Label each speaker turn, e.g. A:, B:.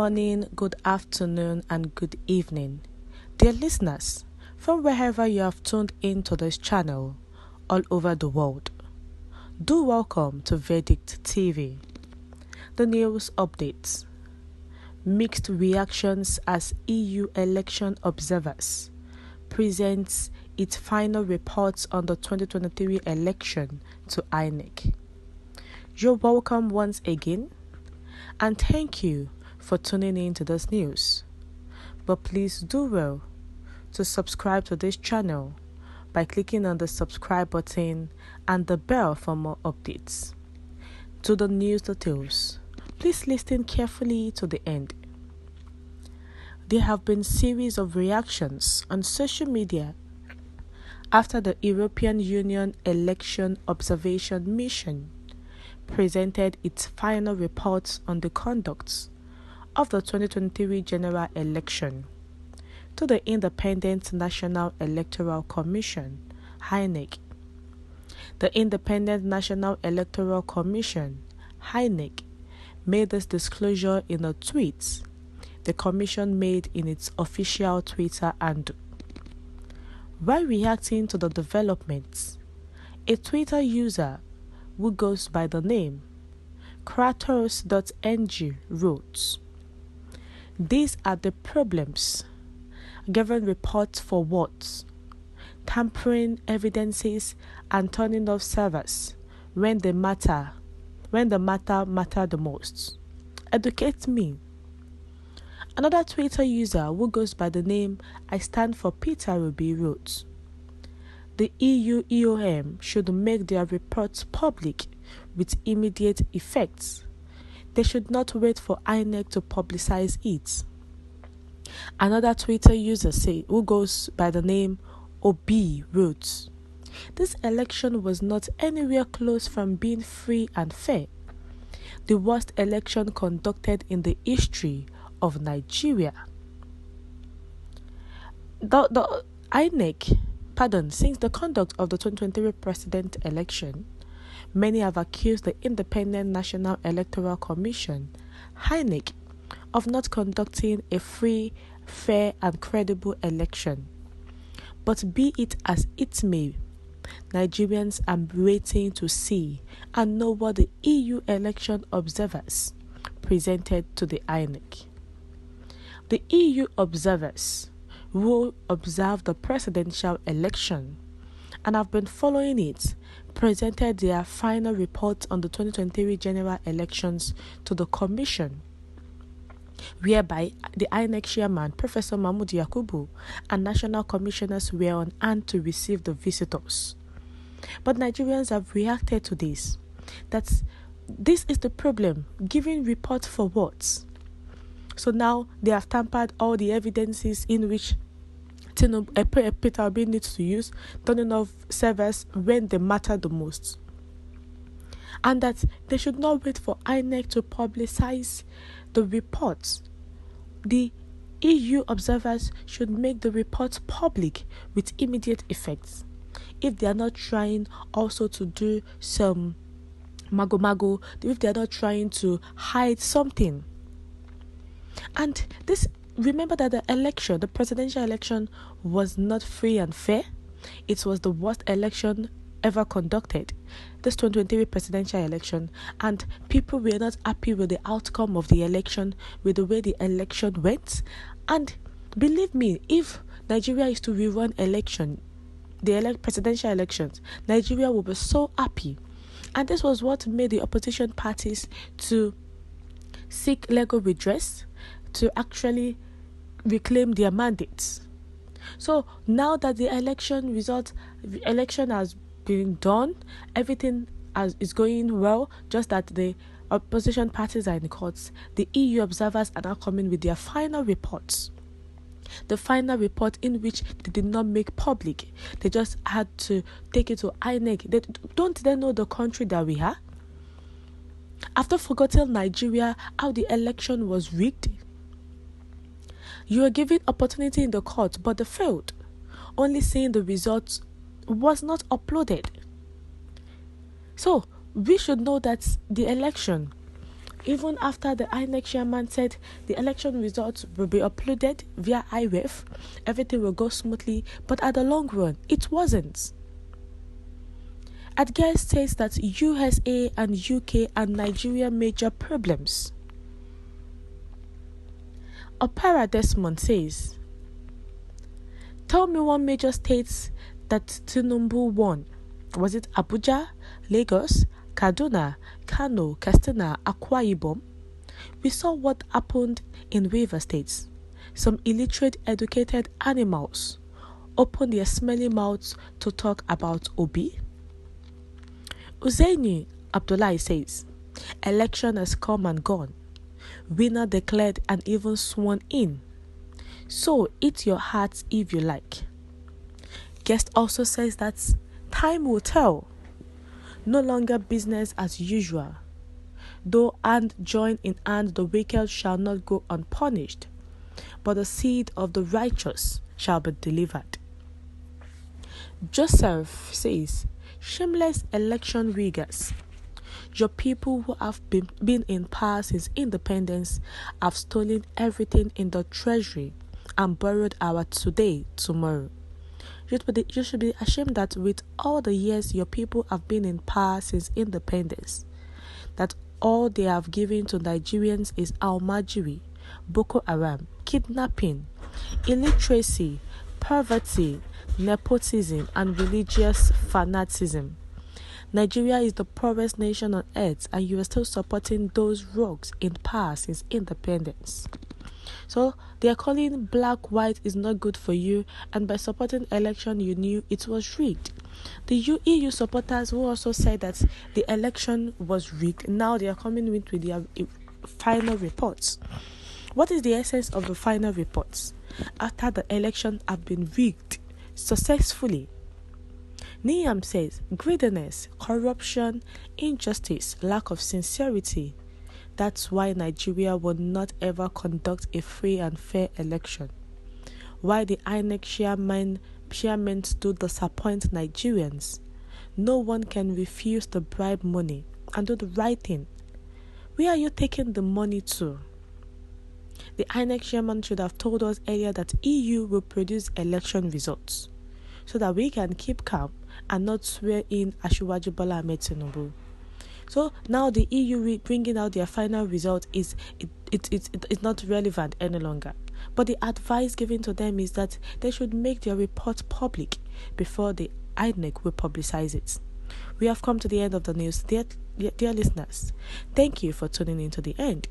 A: morning, good afternoon, and good evening. Dear listeners, from wherever you have tuned in to this channel, all over the world, do welcome to Verdict TV. The news updates. Mixed reactions as EU election observers presents its final reports on the 2023 election to INEC. You're welcome once again, and thank you for tuning in to this news. But please do well to subscribe to this channel by clicking on the subscribe button and the bell for more updates. To the news details, please listen carefully to the end. There have been series of reactions on social media after the European Union Election Observation Mission presented its final reports on the conduct of the 2023 general election to the Independent National Electoral Commission, INEC. The Independent National Electoral Commission, INEC, made this disclosure in a tweet the Commission made in its official Twitter handle. While reacting to the developments, a Twitter user who goes by the name Kratos.ng wrote, "These are the problems. Giving reports for what? Tampering evidences and turning off servers when the matter matter the most. Educate me." Another Twitter user who goes by the name I Stand for Peter Ruby wrote, "The EU EOM should make their reports public with immediate effects. They should not wait for INEC to publicize it." Another Twitter user who goes by the name OB wrote, "This election was not anywhere close from being free and fair. The worst election conducted in the history of Nigeria." The INEC, since the conduct of the 2023 president election, many have accused the Independent National Electoral Commission, INEC, of not conducting a free, fair, and credible election. But be it as it may, Nigerians are waiting to see and know what the EU election observers presented to the INEC. The EU observers who observed the presidential election and have been following it presented their final report on the 2023 general elections to the Commission, whereby the INEC chairman, Professor Mahmood Yakubu, and national commissioners were on hand to receive the visitors. But Nigerians have reacted to this. This is the problem. Giving report for what? So now they have tampered all the evidences in which Tinubu, Peter Obi needs to use, turning off servers when they matter the most. And that they should not wait for INEC to publicize the reports. The EU observers should make the reports public with immediate effects. If they are not trying also to do some mago, if they are not trying to hide something. And remember that the presidential election was not free and fair. It was the worst election ever conducted, this 2023 presidential election, and people were not happy with the outcome of the election, with the way the election went. And believe me, if Nigeria is to rerun presidential elections, Nigeria will be so happy. And this was what made the opposition parties to seek legal redress, to actually reclaim their mandates. So now that the election has been done, everything is going well, just that the opposition parties are in the courts, the EU observers are now coming with their final reports. The final report in which they did not make public. They just had to take it to INEC. Don't they know the country that we are? After forgetting Nigeria, how the election was rigged. You were given opportunity in the court, but they failed. Only seeing the results was not uploaded. So we should know that the election Even after the INEC chairman said the election results will be uploaded via iWave, everything will go smoothly, but at the long run, it wasn't. Adgare states that USA and UK and Nigeria major problems. Opera Desmond says, tell me one major state that Tinubu won. Was it Abuja, Lagos, Kaduna, Kano, Katsina, Akwa Ibom? We saw what happened in River States. Some illiterate educated animals opened their smelly mouths to talk about Obi. Uzaini Abdullahi says, election has come and gone. Winner declared and even sworn in. So eat your hearts if you like. Guest also says that time will tell. No longer business as usual. Though hand join in hand, the wicked shall not go unpunished, but the seed of the righteous shall be delivered. Joseph says, shameless election riggers. Your people who have been in power since independence have stolen everything in the treasury and borrowed our today, tomorrow. You should be ashamed that with all the years your people have been in power since independence, that all they have given to Nigerians is almajiri, Boko Haram, kidnapping, illiteracy, poverty, nepotism, and religious fanaticism. Nigeria is the poorest nation on earth, and you are still supporting those rogues in power since independence. So they are calling black white is not good for you, and by supporting election you knew it was rigged. The EU supporters who also said that the election was rigged, now they are coming with their final reports. What is the essence of the final reports after the election have been rigged successfully? Niam says greediness, corruption, injustice, lack of sincerity. That's why Nigeria will not ever conduct a free and fair election. Why the INEC chairmen do disappoint Nigerians. No one can refuse to bribe money and do the right thing. Where are you taking the money to? The INEC chairman should have told us earlier that EU will produce election results so that we can keep calm and not swear in Asiwaju Bola Ahmed Tinubu. So now the EU bringing out their final result is it's not relevant any longer. But the advice given to them is that they should make their report public before the INEC will publicize it. We have come to the end of the news. Dear listeners, thank you for tuning in to the end.